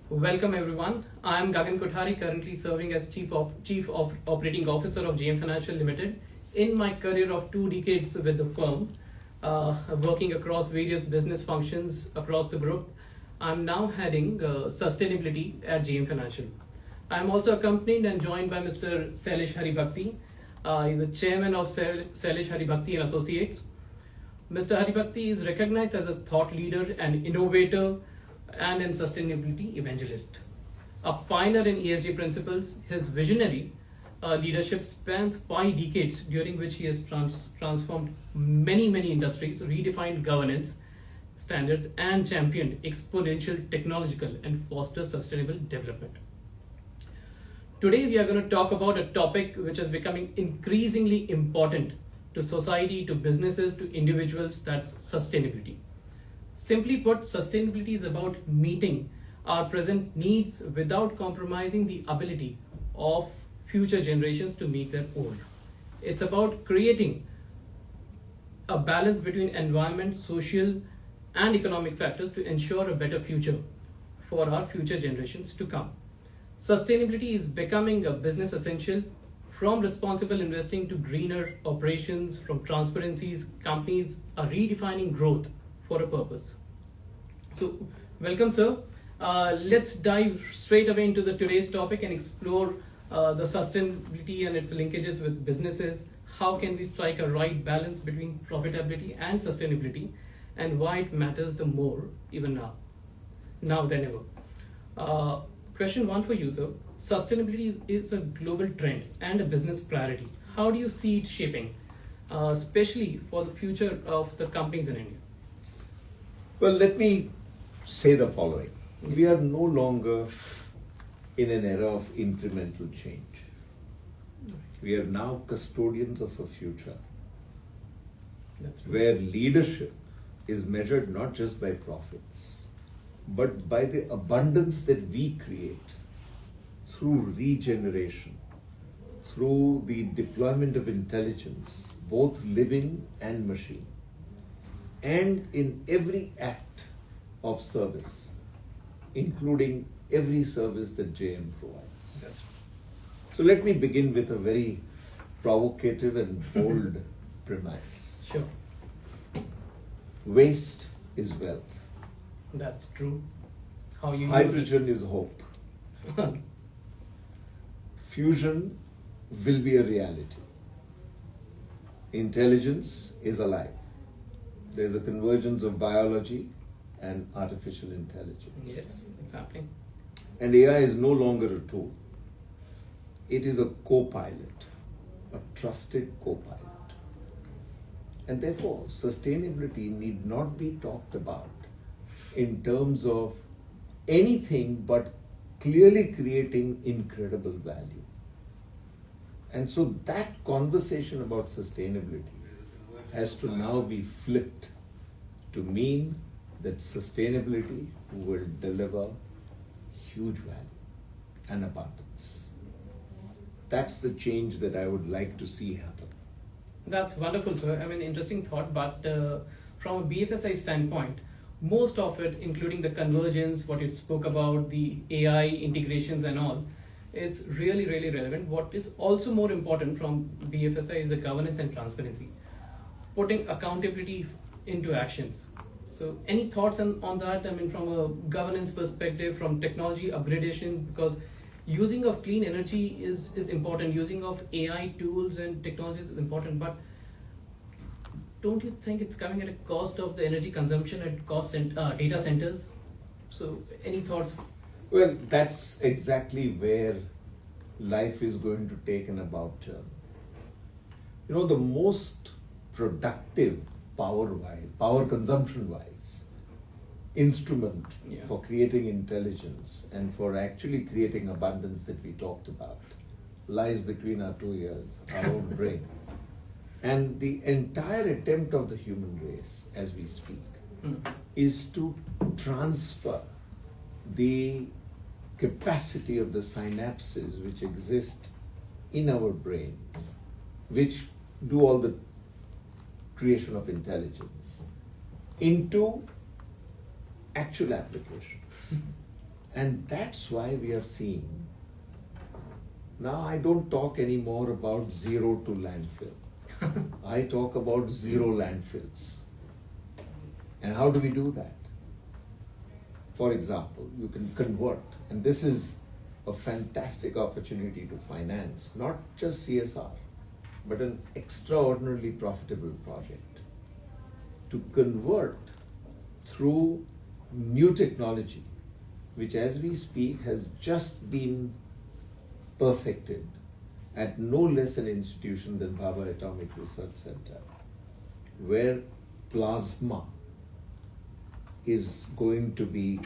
Welcome everyone. I am Gagan Kothari, currently serving as Chief of Operating Officer of JM Financial Limited. In my career of 2 decades with the firm, working across various business functions across the group, I'm now heading sustainability at JM Financial. I'm also accompanied and joined by Mr. Shailesh Haribhakti. He's the chairman of Shailesh Haribhakti and Associates. Mr. Haribhakti is recognized as a thought leader and innovator and an sustainability evangelist. A pioneer in ESG principles, his visionary leadership spans 5 decades, during which he has transformed many industries, redefined governance standards, and championed exponential technological and fostered sustainable development. Today, we are going to talk about a topic which is becoming increasingly important to society, to businesses, to individuals. That's sustainability. Simply put, sustainability is about meeting our present needs without compromising the ability of future generations to meet their own. It's about creating a balance between environment, social, and economic factors to ensure a better future for our future generations to come. Sustainability is becoming a business essential. From responsible investing to greener operations, from transparencies, companies are redefining growth for a purpose. So, welcome, sir. Let's dive straight away into today's topic and explore the sustainability and its linkages with businesses. How can we strike a right balance between profitability and sustainability, and why it matters the more even now than ever. Question 1 for you, sir. Sustainability is a global trend and a business priority. How do you see it shaping, especially for the future of the companies in India? Well, let me say the following. We are no longer in an era of incremental change. We are now custodians of a future where leadership is measured not just by profits, but by the abundance that we create through regeneration, through the deployment of intelligence, both living and machine, and in every act of service, including every service that JM provides. That's So let me begin with a very provocative and bold premise. Sure. Waste is wealth. That's true. How you Hydrogen is hope. Fusion will be a reality. Intelligence is alive. There's a convergence of biology and artificial intelligence. Yes, exactly. And AI is no longer a tool. It is a co-pilot, a trusted co-pilot. And therefore, sustainability need not be talked about in terms of anything but clearly creating incredible value. And so that conversation about sustainability has to now be flipped to mean that sustainability will deliver huge value and abundance. That's the change that I would like to see happen. That's wonderful, sir. I mean, interesting thought, but from a BFSI standpoint, most of it, including the convergence, what you spoke about, the AI integrations and all, is really relevant. What is also more important from BFSI is the governance and transparency, putting accountability into actions. So any thoughts on that? I mean, from a governance perspective, from technology upgradation, because using of clean energy is important, using of AI tools and technologies is important, but don't you think it's coming at a cost of the energy consumption at data centers? So any thoughts? Well, that's exactly where life is going to take an about turn. You know, the most productive power consumption wise instrument for creating intelligence and for actually creating abundance that we talked about lies between our 2 ears, our own brain. And the entire attempt of the human race as we speak is to transfer the capacity of the synapses which exist in our brains, which do all the creation of intelligence, into actual applications. And that's why we are seeing. Now I don't talk anymore about zero to landfill. I talk about zero landfills. And how do we do that? For example, you can convert, and this is a fantastic opportunity to finance not just CSR, but an extraordinarily profitable project. To convert through new technology, which as we speak has just been perfected at no less an institution than Bhabha Atomic Research Center, where plasma is going to be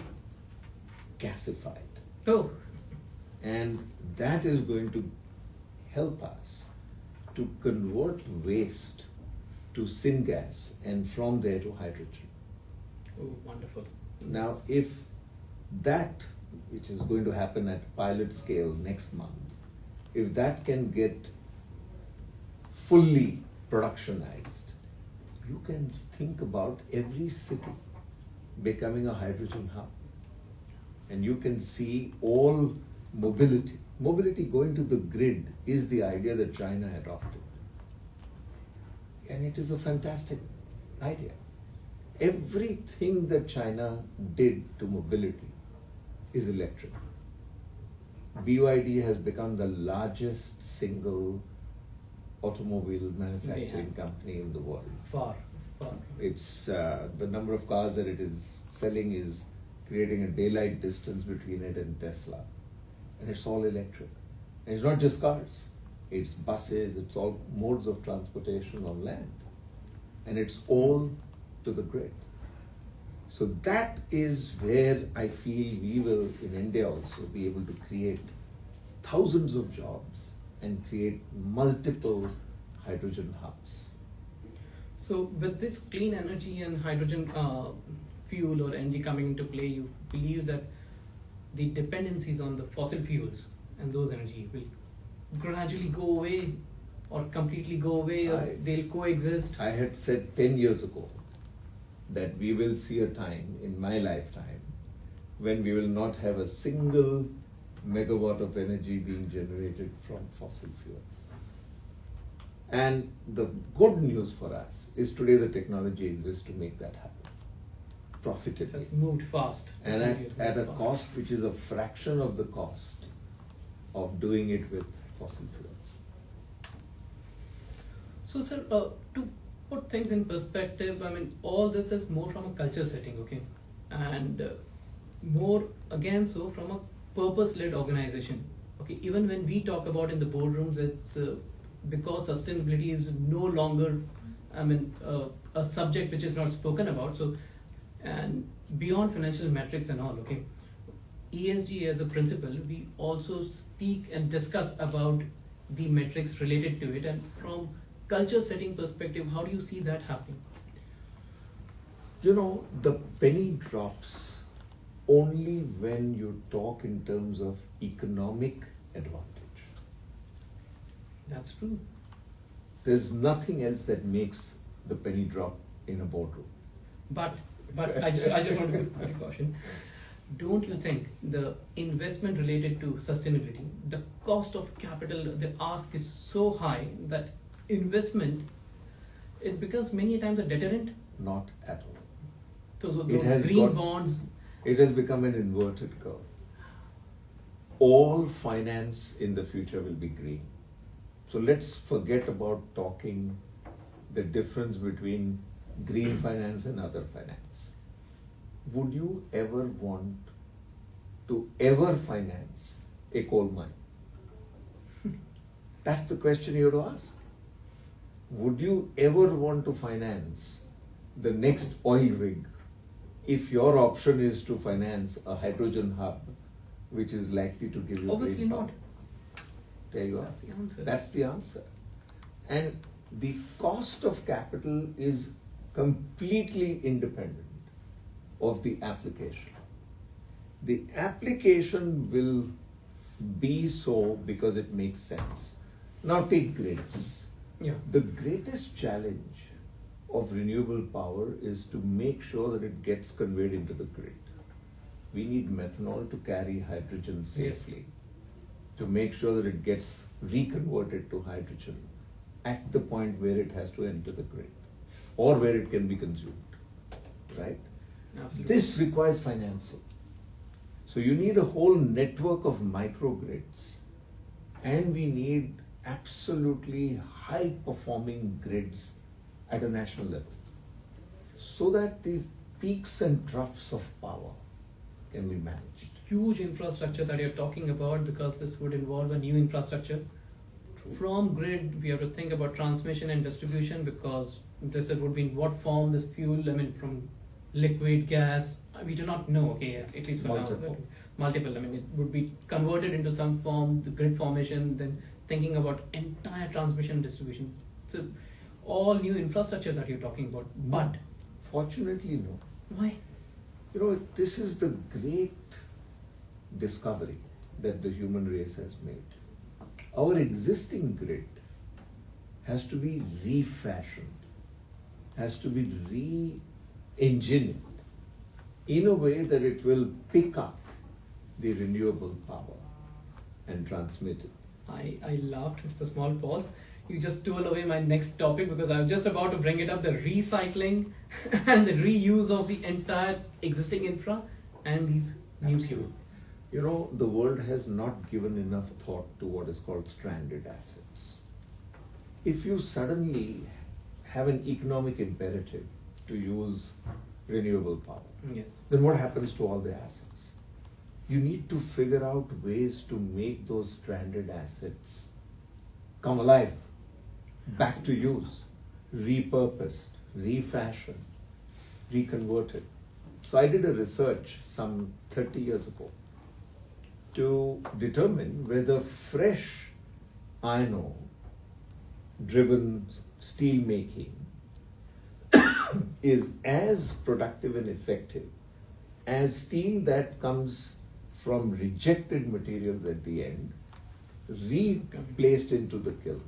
gasified. Oh, And that is going to help us to convert waste to syngas and from there to hydrogen. oh, wonderful. Now, if that, which is going to happen at pilot scale next month, if that can get fully productionized, you can think about every city becoming a hydrogen hub. And you can see all mobility. Mobility going to the grid is the idea that China adopted. And it is a fantastic idea. Everything that China did to mobility is electric. BYD has become the largest single automobile manufacturing company in the world. Far, far. It's the number of cars that it is selling is creating a daylight distance between it and Tesla. And it's all electric. And it's not just cars. It's buses, it's all modes of transportation on land. And it's all to the grid. So that is where I feel we will in India also be able to create thousands of jobs and create multiple hydrogen hubs. So with this clean energy and hydrogen fuel or energy coming into play, you believe that the dependencies on the fossil fuels and those energy will gradually go away or completely go away, or they'll coexist? I had said 10 years ago that we will see a time in my lifetime when we will not have a single megawatt of energy being generated from fossil fuels. And the good news for us is today the technology exists to make that happen profitably. It has moved fast. And Technology has at a moved fast. cost which is a fraction of the cost of doing it with fossil fuels. So, sir, to put things in perspective, I mean, all this is more from a culture setting, okay? And more, again, so from a purpose-led organization, okay? Even when we talk about in the boardrooms, it's because sustainability is no longer, I mean, a subject which is not spoken about. So, and beyond financial metrics and all, okay? ESG as a principle, we also speak and discuss about the metrics related to it, and from culture setting perspective, how do you see that happening? You know, the penny drops only when you talk in terms of economic advantage. That's true. There's nothing else that makes the penny drop in a boardroom. But I just want to put a caution. Don't you think the investment related to sustainability, the cost of capital, the ask is so high that investment, it becomes many times a deterrent? Not at all. So It has green bonds. It has become an inverted curve. All finance in the future will be green. So let's forget about talking the difference between green finance and other finance. Would you ever want to ever finance a coal mine? That's the question you have to ask. Would you ever want to finance the next oil rig if your option is to finance a hydrogen hub which is likely to give you Obviously great not. power? There you are. That's the answer. That's the answer. And the cost of capital is completely independent of the application. The application will be so because it makes sense. Now take grids. Yeah. The greatest challenge of renewable power is to make sure that it gets conveyed into the grid. we need methanol to carry hydrogen safely, to make sure that it gets reconverted to hydrogen at the point where it has to enter the grid or where it can be consumed, right? Absolutely. This requires financing. So you need a whole network of microgrids, and we need absolutely high performing grids at a national level, so that the peaks and troughs of power can be managed. Huge infrastructure that you're talking about, because this would involve a new infrastructure. True. From grid, we have to think about transmission and distribution, because this would be in what form this fuel, I mean, from liquid, gas, we do not know, okay, at least for Multiple. now. Multiple, I mean, it would be converted into some form, the grid formation, then thinking about entire transmission and distribution. So, all new infrastructure that you're talking about. But, Fortunately, no. why? You know, this is the great discovery that the human race has made. Our existing grid has to be refashioned, has to be re-engineered in a way that it will pick up the renewable power and transmit it. I laughed, it's a small pause. You just stole away my next topic, because I was just about to bring it up, the recycling and the reuse of the entire existing infra and these new fuel. You know, the world has not given enough thought to what is called stranded assets. If you suddenly have an economic imperative to use renewable power, Yes. then what happens to all the assets? You need to figure out ways to make those stranded assets come alive, back to use, repurposed, refashioned, reconverted. So I did a research some 30 years ago to determine whether fresh iron ore driven steel making is as productive and effective as steel that comes from rejected materials at the end, replaced into the kiln.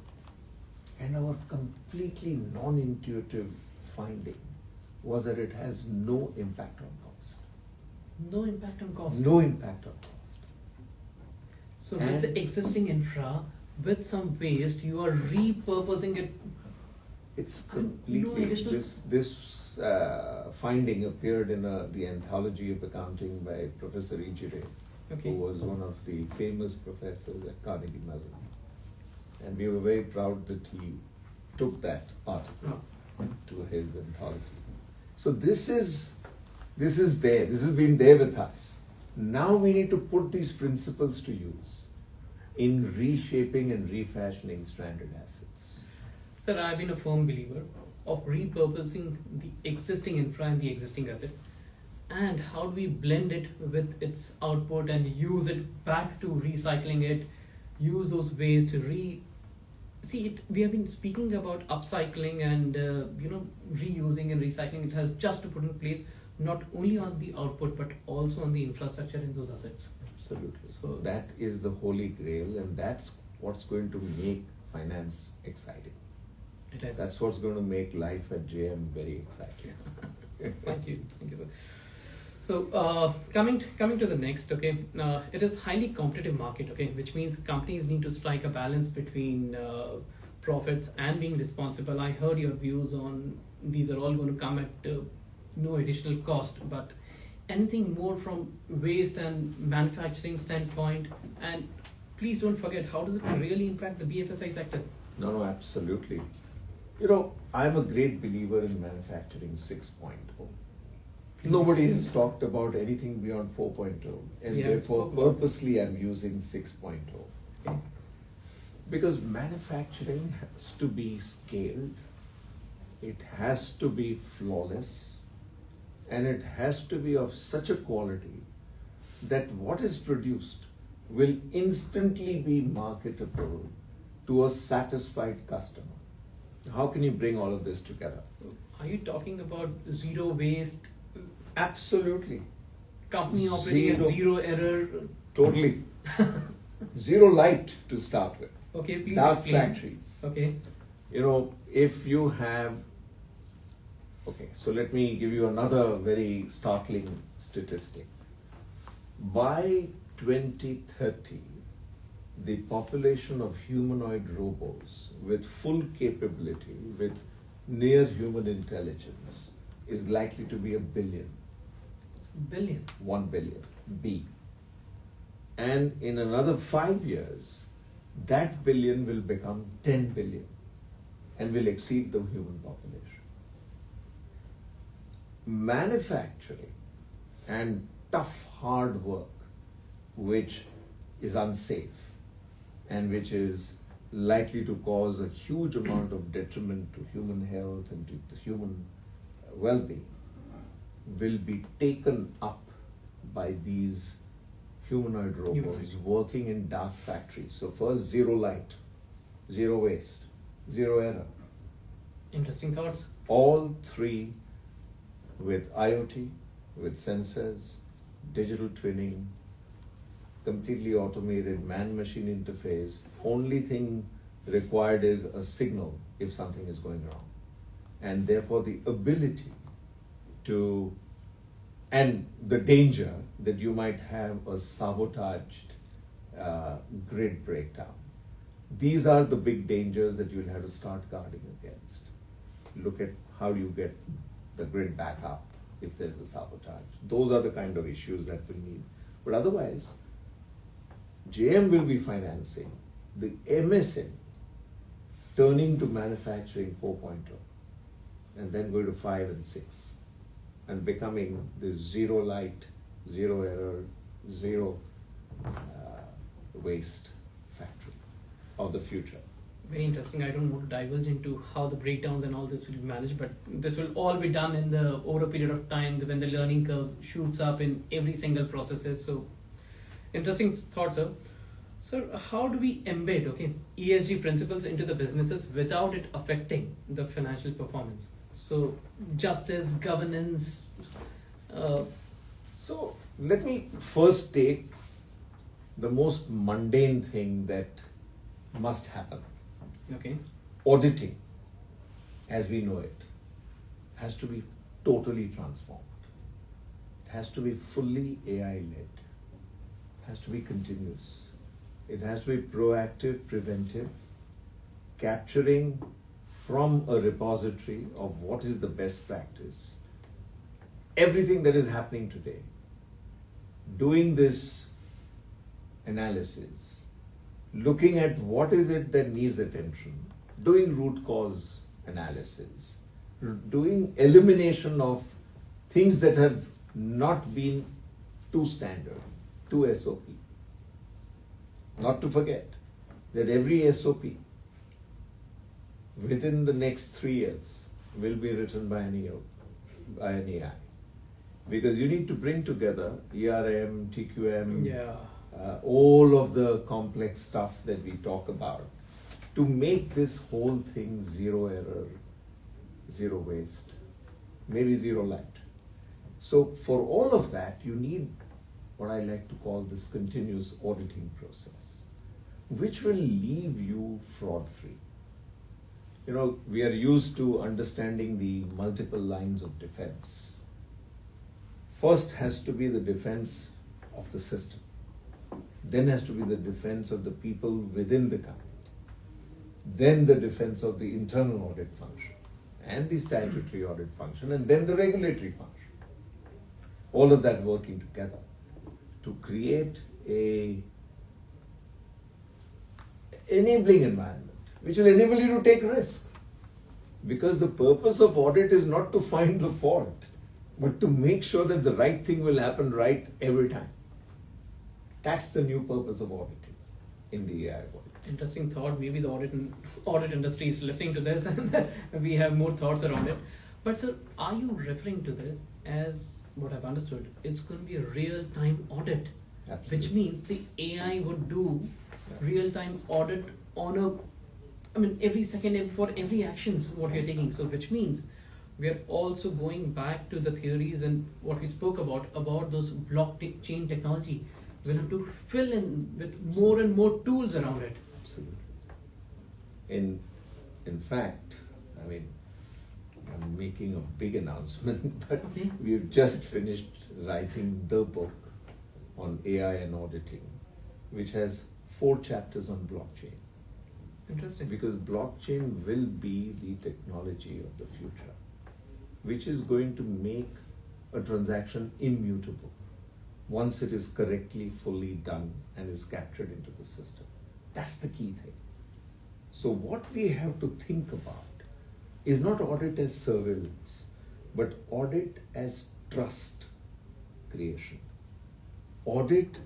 And our completely non-intuitive finding was that it has no impact on cost. No impact on cost. No impact on cost. So with And- the existing infra, with some waste, you are repurposing it. It's And no completely, additional- this finding appeared in the Anthology of Accounting by Professor Ijire, Okay. who was one of the famous professors at Carnegie Mellon. And we were very proud that he took that article Oh. to his anthology. So this is there. This has been there with us. Now we need to put these principles to use in reshaping and refashioning stranded assets. Sir, I've been a firm believer of repurposing the existing infra and the existing asset, and how do we blend it with its output and use it back to recycling it, use those ways to see it. We have been speaking about upcycling and reusing and recycling. It has just to put in place not only on the output but also on the infrastructure in those assets. Absolutely. So- That is the holy grail, and that's what's going to make finance exciting. It is. That's what's going to make life at JM very exciting. Thank you, sir. So coming to the next, okay, it is highly competitive market, okay, which means companies need to strike a balance between profits and being responsible. I heard your views on these are all going to come at no additional cost, but anything more from waste and manufacturing standpoint, and please don't forget, how does it really impact the BFSI sector? No, absolutely. You know, I'm a great believer in manufacturing 6.0. Nobody has talked about anything beyond 4.0, and Yeah, therefore it's 4.0. purposely I'm using 6.0. Okay. Because manufacturing has to be scaled, it has to be flawless, and it has to be of such a quality that what is produced will instantly be marketable to a satisfied customer. How can you bring all of this together? Are you talking about zero waste, Absolutely. company operating at zero error? Totally. Zero light to start with. Okay, please Dark explain. factories. Okay. You know, if you have, okay, so let me give you another very startling statistic. by 2030, the population of humanoid robots with full capability, with near human intelligence, is likely to be 1 billion. Billion. 1 billion. B. And in another 5 years, that billion will become 10 billion and will exceed the human population. Manufacturing and tough, hard work, which is unsafe and which is likely to cause a huge amount of detriment to human health and to the human well-being, will be taken up by these humanoid robots working in dark factories. So first, zero light, zero waste, zero error. Interesting thoughts. All three with IoT, with sensors, digital twinning, completely automated man-machine interface. Only thing required is a signal if something is going wrong. And therefore the ability to, and the danger that you might have a sabotaged grid breakdown. These are the big dangers that you'll have to start guarding against. Look at how do you get the grid back up if there's a sabotage. Those are the kind of issues that we need. But otherwise, JM will be financing the MSM turning to manufacturing 4.0 and then going to 5 and 6 and becoming the zero light, zero error, zero waste factory of the future. Very interesting. I don't want to diverge into how the breakdowns and all this will be managed, but this will all be done in the over a period of time when the learning curve shoots up in every single processes. So interesting thought, sir. Sir, how do we embed ESG principles into the businesses without it affecting the financial performance? So justice, governance. So let me first take the most mundane thing that must happen. Okay. Auditing, as we know it, has to be totally transformed. It has to be fully AI-led. It has to be continuous. It has to be proactive, preventive, capturing from a repository of what is the best practice, everything that is happening today, doing this analysis, looking at what is it that needs attention, doing root cause analysis, doing elimination of things that have not been too standard, too SOP. Not to forget that every SOP within the next 3 years will be written by an AI. Because you need to bring together ERM, TQM, all of the complex stuff that we talk about to make this whole thing zero error, zero waste, maybe zero light. So for all of that, you need what I like to call this continuous auditing process, which will leave you fraud-free. You know, we are used to understanding the multiple lines of defense. First has to be the defense of the system. Then has to be the defense of the people within the company. Then the defense of the internal audit function and the statutory audit function, and then the regulatory function. All of that working together to create a enabling environment which will enable you to take risk. Because the purpose of audit is not to find the fault, but to make sure that the right thing will happen right every time. That's the new purpose of auditing in the AI world. Interesting thought. Maybe the audit industry is listening to this and we have more thoughts around it. But sir, are you referring to this as what I've understood? It's going to be a real-time audit. Absolutely. Which means the AI would do real-time audit on every second for every actions what we're taking. So which means we are also going back to the theories and what we spoke about those blockchain technology. We'll have to fill in with more and more tools around it. Absolutely. In fact, I'm making a big announcement, but we've just finished writing the book on AI and auditing, which has 4 chapters on blockchain. Interesting. Because blockchain will be the technology of the future, which is going to make a transaction immutable once it is correctly, fully done and is captured into the system. That's the key thing. So what we have to think about is not audit as surveillance, but audit as trust creation. Audit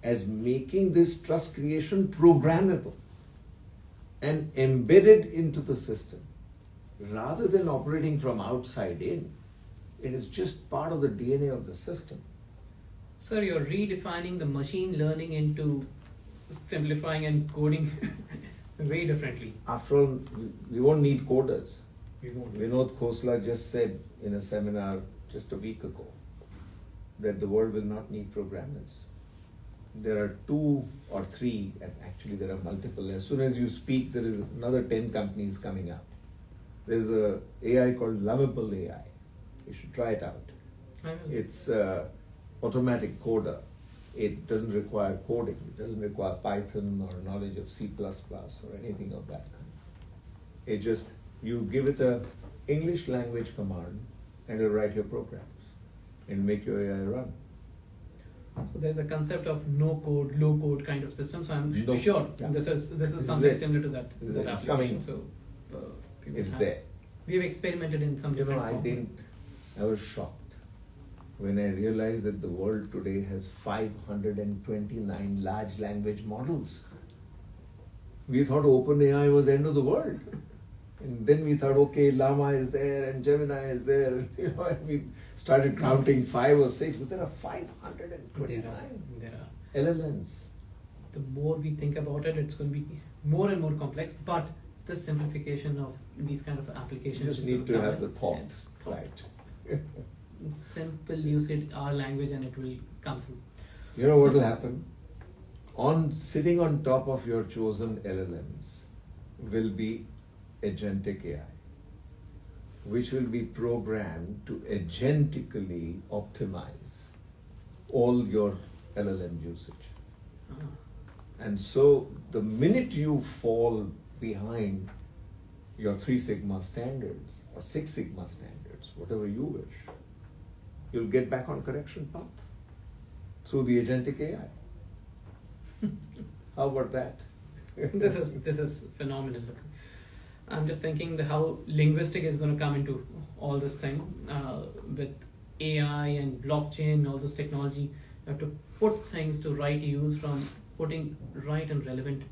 as making this trust creation programmable and embedded into the system. Rather than operating from outside in, it is just part of the DNA of the system. Sir, you're redefining the machine learning into simplifying and coding way differently. After all, we won't need coders. We won't. Vinod Khosla just said in a seminar just a week ago that the world will not need programmers. There are 2 or 3, and actually there are multiple. As soon as you speak, there is another 10 companies coming up. There's a AI called Lovable AI. You should try it out. I will. It's automatic coder. It doesn't require coding. It doesn't require Python or knowledge of C++ or anything of that kind. It just, you give it a English language command and it'll write your programs and make your AI run. So there's a concept of no code, low code kind of system. So I'm No, sure yeah. this is It's something there. similar to that. It's that there. It's application. coming. So people It's have- there. We have experimented in some You know, different form. I was shocked when I realized that the world today has 529 large language models. We thought OpenAI was end of the world. And then we thought, okay, Llama is there and Gemini is there. And, and we started counting 5 or 6, but there are 529 There are. LLMs. The more we think about it, it's going to be more and more complex. But the simplification of these kind of applications. You just is need gonna to come have the in. thought, Yes, right? Simple usage, our language, and it will come through. You know what will happen? Sitting on top of your chosen LLMs will be agentic AI, which will be programmed to agentically optimize all your LLM usage. Ah. And so the minute you fall behind your 3 Sigma standards or 6 Sigma standards, whatever you wish, you'll get back on correction path through the agentic AI. How about that? This is phenomenal. I'm just thinking how linguistic is going to come into all this thing with AI and blockchain, all this technology. You have to put things to right use from putting right and relevant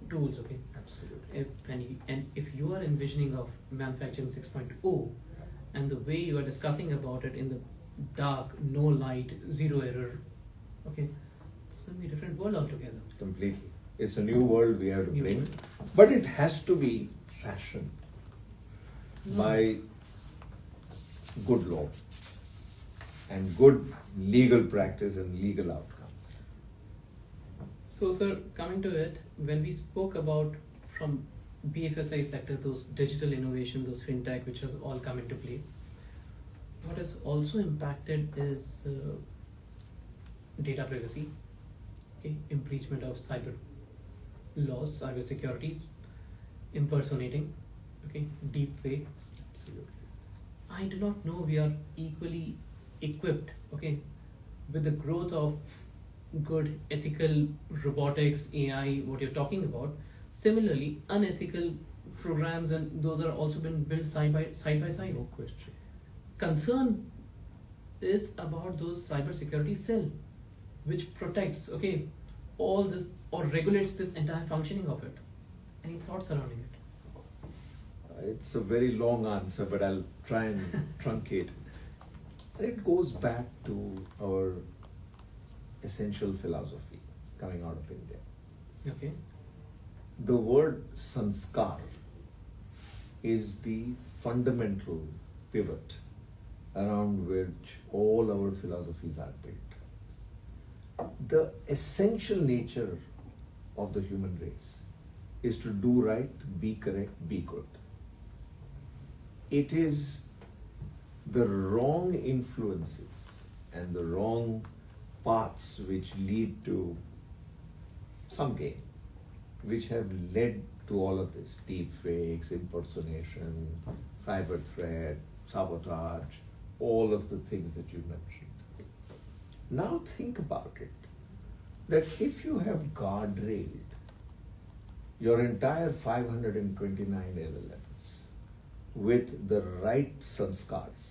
tools. Okay. Absolutely. If you are envisioning of manufacturing 6.0 and the way you are discussing about it in the dark, no light, zero error, okay, it's going to be a different world altogether. Completely. It's a new world we have to New bring. world. But it has to be fashioned by good law and good legal practice and legal outcomes. So, sir, coming to it, when we spoke about from BFSI sector, those digital innovation, those fintech, which has all come into play, what has also impacted is data privacy, okay, impeachment of cyber laws, cyber securities, impersonating, okay, deep fakes. Absolutely. I do not know we are equally equipped, okay, with the growth of good ethical robotics, AI, what you're talking about. Similarly, unethical programs, and those are also been built side by side. No question. Concern is about those cybersecurity cell, which protects, okay, all this or regulates this entire functioning of it. Any thoughts surrounding it? It's a very long answer, but I'll try and truncate. It goes back to our essential philosophy coming out of India. Okay. The word sanskar is the fundamental pivot around which all our philosophies are built. The essential nature of the human race is to do right, be correct, be good. It is the wrong influences and the wrong paths which lead to some gain, which have led to all of this: deep fakes, impersonation, cyber threat, sabotage, all of the things that you mentioned. Now think about it, that if you have guardrailed your entire 529 LLMs with the right sanskars,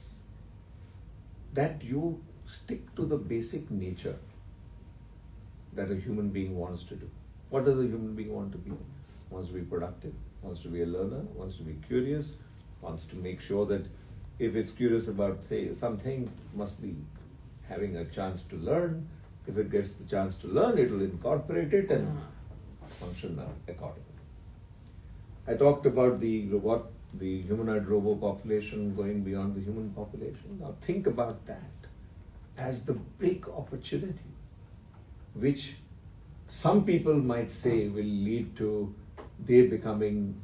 that you stick to the basic nature that a human being wants to do. What does a human being want to be? Wants to be productive, wants to be a learner, wants to be curious, wants to make sure that if it's curious about something, must be having a chance to learn. If it gets the chance to learn, it will incorporate it and function accordingly. I talked about the humanoid robo population going beyond the human population. Now think about that as the big opportunity, which some people might say will lead to they becoming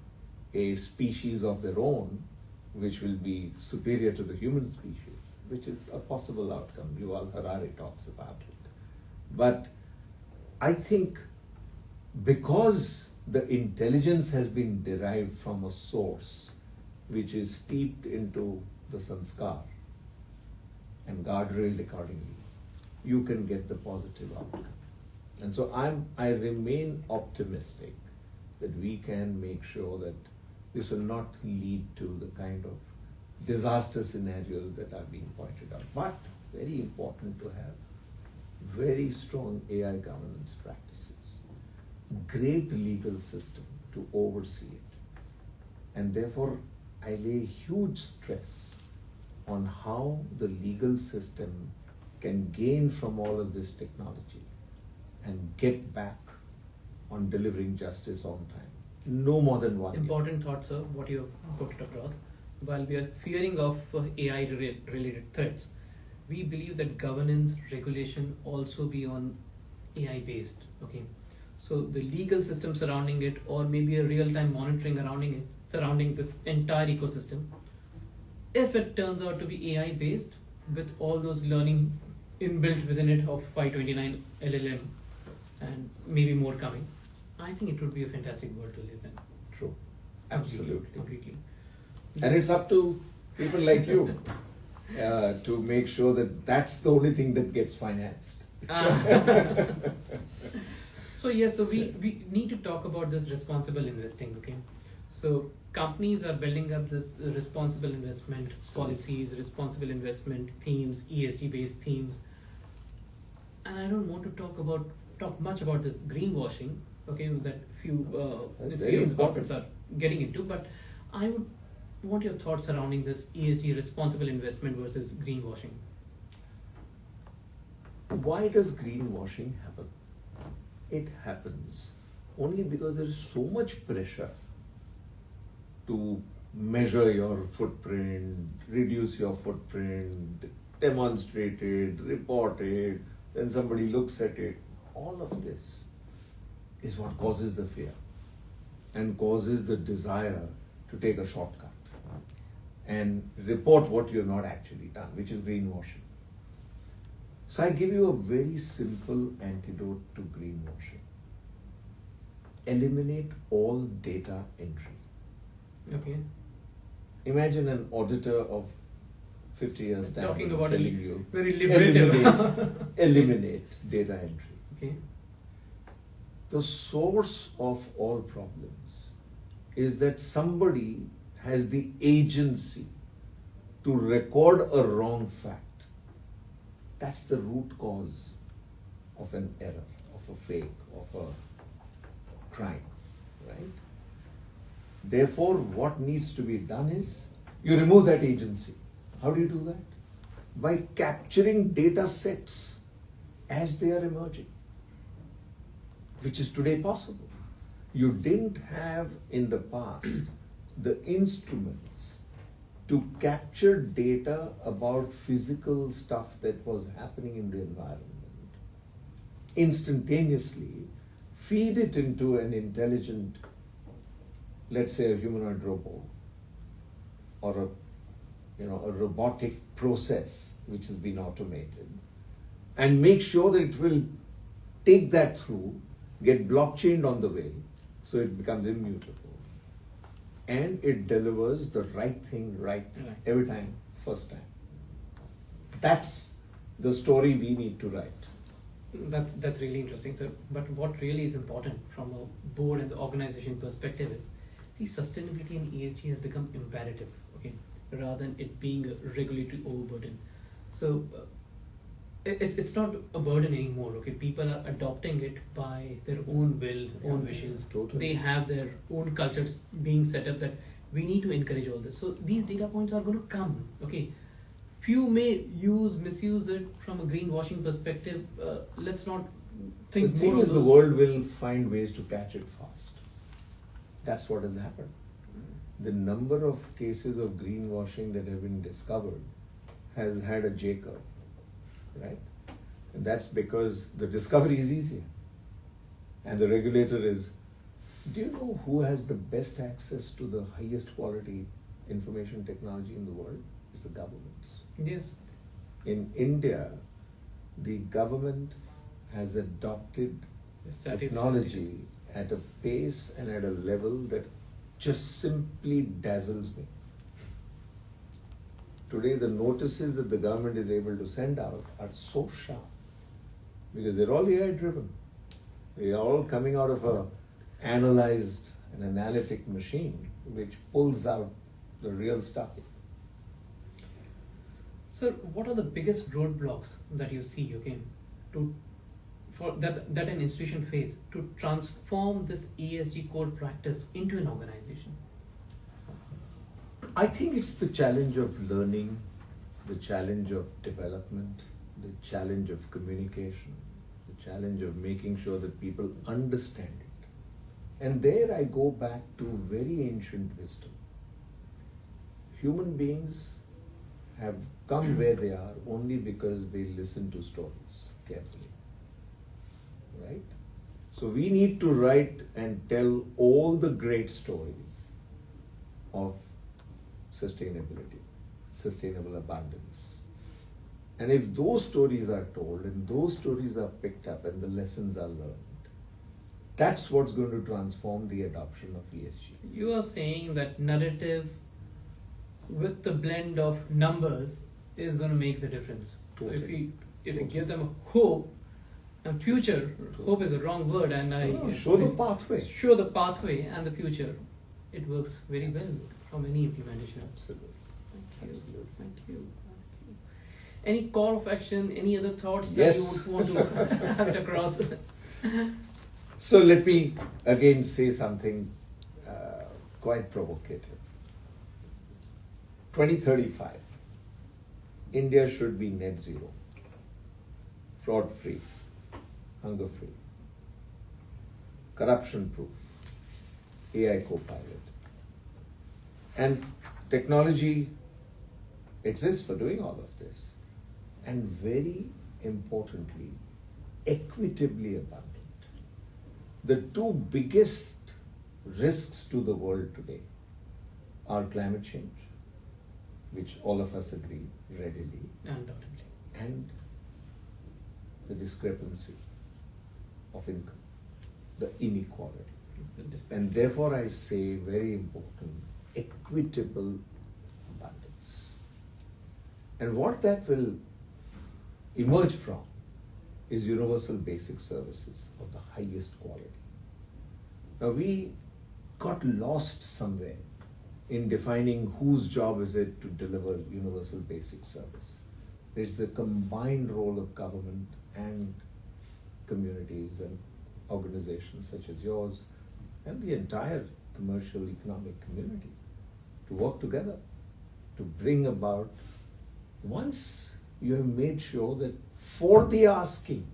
a species of their own, which will be superior to the human species, which is a possible outcome. Yuval Harari talks about it. But I think because the intelligence has been derived from a source which is steeped into the sanskar and guardrailed accordingly, you can get the positive outcome. And so I remain optimistic that we can make sure that this will not lead to the kind of disaster scenarios that are being pointed out. But very important to have very strong AI governance practices, great legal system to oversee it. And therefore, I lay huge stress on how the legal system can gain from all of this technology and get back on delivering justice on time. No more than 1 year. Important thought, sir, what you put it across. While we are fearing of AI related threats, we believe that governance, regulation also be on AI based. Okay, so the legal system surrounding it, or maybe a real-time monitoring surrounding this entire ecosystem, if it turns out to be AI based with all those learning inbuilt within it of 529 LLM and maybe more coming, I think it would be a fantastic world to live in. True. Absolutely. Completely. And it's up to people like you to make sure that that's the only thing that gets financed. So yes, so we need to talk about this responsible investing, okay? So companies are building up this responsible investment policies, responsible investment themes, ESG based themes. And I don't want to talk much about this greenwashing, okay, that few corporates are getting into, but I would want your thoughts surrounding this ESG, responsible investment versus greenwashing. Why does greenwashing happen? It happens only because there is so much pressure to measure your footprint, reduce your footprint, demonstrate it, report it, then somebody looks at it. All of this is what causes the fear and causes the desire to take a shortcut and report what you've not actually done, which is greenwashing. So I give you a very simple antidote to greenwashing. Eliminate all data entry. Okay. Imagine an auditor of 50 years time Talking about telling you very liberative. eliminate data entry. Okay. The source of all problems is that somebody has the agency to record a wrong fact. That's the root cause of an error, of a fake, of a crime, right? Therefore, what needs to be done is you remove that agency. How do you do that? By capturing data sets as they are emerging, which is today possible. You didn't have in the past the instruments to capture data about physical stuff that was happening in the environment, instantaneously feed it into an intelligent, let's say a humanoid robot, or a robotic process which has been automated, and make sure that it will take that through, get blockchained on the way, so it becomes immutable. And it delivers the right thing right every time, first time. That's the story we need to write. That's really interesting, sir. But what really is important from a board and the organization perspective is, see, sustainability and ESG has become imperative, okay, rather than it being a regulatory overburden. So it's not a burden anymore, okay. People are adopting it by their own will, own wishes. Totally. They have their own cultures being set up that we need to encourage all this. So these data points are going to come, okay. Few may misuse it from a greenwashing perspective. Let's not think The thing more is, of the those. world will find ways to catch it fast. That's what has happened. The number of cases of greenwashing that have been discovered has had a J curve, right? And that's because the discovery is easier. And the regulator is, do you know who has the best access to the highest quality information technology in the world? It's the governments. Yes. In India, the government has adopted That is technology at a pace and at a level that just simply dazzles me. Today, the notices that the government is able to send out are so sharp because they're all AI driven. They are all coming out of a analyzed and analytic machine which pulls out the real stuff. Sir, what are the biggest roadblocks that you see, okay, that an institution face to transform this ESG core practice into an organization? I think it's the challenge of learning, the challenge of development, the challenge of communication, the challenge of making sure that people understand it. And there I go back to very ancient wisdom. Human beings have come where they are only because they listen to stories carefully. Right? So we need to write and tell all the great stories of sustainability, sustainable abundance. And if those stories are told and those stories are picked up and the lessons are learned, that's what's going to transform the adoption of ESG. You are saying that narrative with the blend of numbers is going to make the difference. Totally. So if we give them a hope and future, hope is a wrong word, and show the pathway. Show the pathway and the future. It works very well from any implementation. Absolutely. Thank you. Absolutely. Thank you. Any call of action? Any other thoughts Yes. that you would want to have it across? So let me again say something quite provocative. 2035, India should be net zero, fraud free, hunger free, corruption proof, AI co-pilot. And technology exists for doing all of this. And very importantly, equitably abundant. The two biggest risks to the world today are climate change, which all of us agree readily, Undoubtedly. and the discrepancy of income, the inequality. And therefore I say, very important, equitable abundance. And what that will emerge from is universal basic services of the highest quality. Now we got lost somewhere in defining whose job is it to deliver universal basic service. It's the combined role of government and communities and organizations such as yours and the entire commercial economic community to work together to bring about, once you have made sure that for the asking,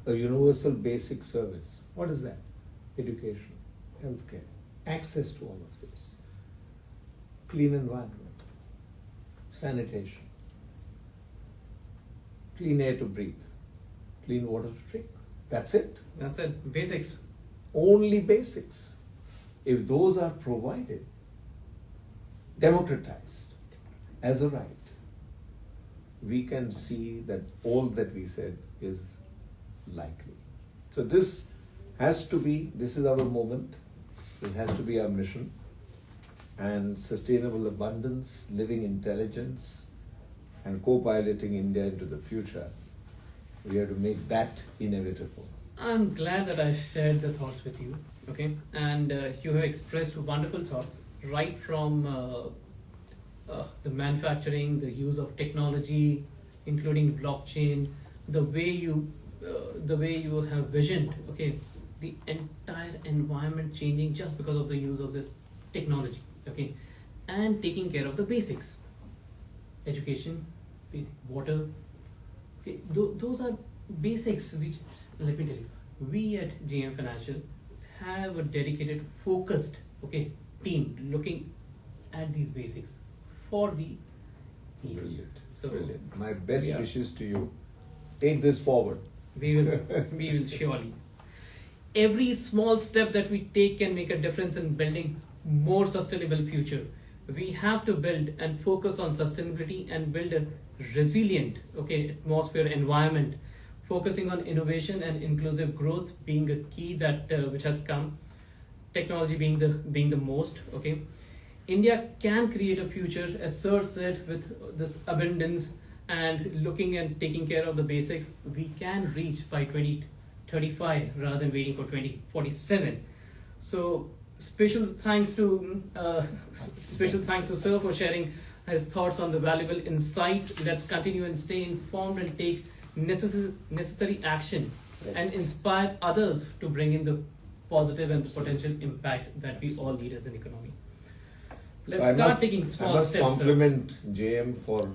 a universal basic service, what is that? Education, healthcare, access to all of this, clean environment, sanitation, clean air to breathe, clean water to drink. That's it. That's it. Basics. Only basics. If those are provided, democratized as a right, we can see that all that we said is likely. So this is our moment, this has to be our mission, and sustainable abundance, living intelligence, and co-piloting India into the future, we have to make that inevitable. I'm glad that I shared the thoughts with you, okay? And you have expressed wonderful thoughts, right from the manufacturing, the use of technology, including blockchain, the way you have visioned, okay, the entire environment changing just because of the use of this technology, okay, and taking care of the basics, education, basic water, okay, those are basics which, let me tell you, we at GM Financial have a dedicated, focused, okay, team looking at these basics for the years. Brilliant. So Brilliant. My best yeah. wishes to you. Take this forward. we will surely. Every small step that we take can make a difference in building more sustainable future. We have to build and focus on sustainability and build a resilient, okay, atmosphere, environment, focusing on innovation and inclusive growth being a key that which has come. Technology being the most, okay. India can create a future, as Sir said, with this abundance and looking and taking care of the basics. We can reach by 2035 rather than waiting for 2047. So special thanks to Sir for sharing his thoughts on the valuable insights. Let's continue and stay informed and take necessary action and inspire others to bring in the positive and potential impact that we all need as an economy. Let's start taking small steps. I must compliment JM for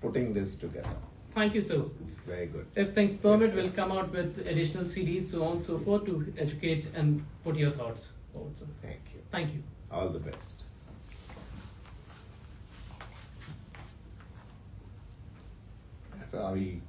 putting this together. Thank you, sir. It's very good. If things permit, we'll come out with additional CDs, so on and so forth, to educate and put your thoughts forward, sir. Thank you. Thank you. All the best. Are we